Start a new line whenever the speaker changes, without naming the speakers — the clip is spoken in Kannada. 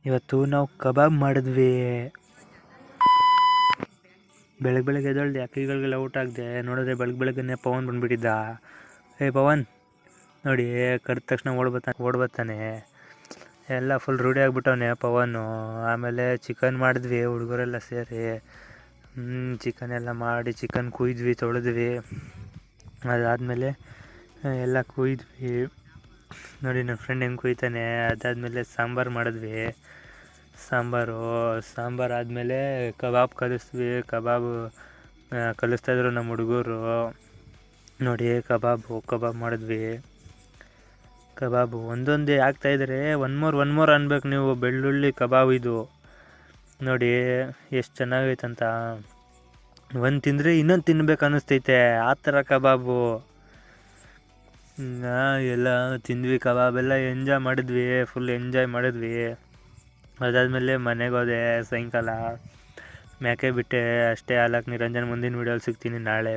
ಇವತ್ತು ನಾವು ಕಬಾಬ್ ಮಾಡಿದ್ವಿ. ಬೆಳಗ್ಗೆ ಎದ್ದೇಳ್ದೆ ಅಕ್ಕಿಗಳಿಗೆಲ್ಲ ಊಟ ಹಾಕಿದೆ. ನೋಡಿದ್ರೆ ಬೆಳಗ್ಗೆನೆ ಪವನ್ ಬಂದುಬಿಟ್ಟಿದ್ದ. ಪವನ್ ನೋಡಿ, ಕರೆದ ತಕ್ಷಣ ಓಡ್ಬರ್ತಾನೆ. ಎಲ್ಲ ಫುಲ್ ರೂಢಿ ಆಗಿಬಿಟ್ಟವನೆ ಪವನು. ಆಮೇಲೆ ಚಿಕನ್ ಮಾಡಿದ್ವಿ ಹುಡುಗರೆಲ್ಲ ಸೇರಿ. ಚಿಕನ್ ಎಲ್ಲ ಮಾಡಿ ಚಿಕನ್ ಕುಯ್ದ್ವಿ, ತೊಳೆದ್ವಿ. ಅದಾದಮೇಲೆ ಎಲ್ಲ ಕುಯ್ದ್ವಿ. ನೋಡಿ ನನ್ನ ಫ್ರೆಂಡ್ ಹೆಂಗೆ ಕುಯ್ತಾನೆ. ಅದಾದಮೇಲೆ ಸಾಂಬಾರು ಮಾಡಿದ್ವಿ. ಸಾಂಬಾರು ಆದಮೇಲೆ ಕಬಾಬ್ ಕಬಾಬ್ ಕಲಿಸ್ತಾಯಿದ್ರು ನಮ್ಮ ಹುಡುಗರು. ನೋಡಿ ಕಬಾಬ್ ಮಾಡಿದ್ವಿ. ಕಬಾಬು ಒಂದೊಂದೇ ಆಗ್ತಾಯಿದ್ರೆ ಒನ್ ಮೋರ್ ಅನ್ಬೇಕು ನೀವು. ಬೆಳ್ಳುಳ್ಳಿ ಕಬಾಬ್ ಇದು ನೋಡಿ ಎಷ್ಟು ಚೆನ್ನಾಗೈತಂತ. ಒಂದು ತಿಂದರೆ ಇನ್ನೊಂದು ತಿನ್ಬೇಕು ಅನ್ನಿಸ್ತೈತೆ, ಆ ಥರ ಕಬಾಬು. ಎಲ್ಲ ತಿಂದ್ವಿ, ಕಬಾಬೆಲ್ಲ ಫುಲ್ ಎಂಜಾಯ್ ಮಾಡಿದ್ವಿ. ಅದಾದಮೇಲೆ ಮನೆಗೆ ಹೋದೆ ಸಾಯಂಕಾಲ. ಮೇಕೆ ಬಿಟ್ಟೆ ಅಷ್ಟೇ. ನಿರಂಜನ್ ಮುಂದಿನ ವೀಡಿಯೋಲಿ ಸಿಗ್ತೀನಿ ನಾಳೆ.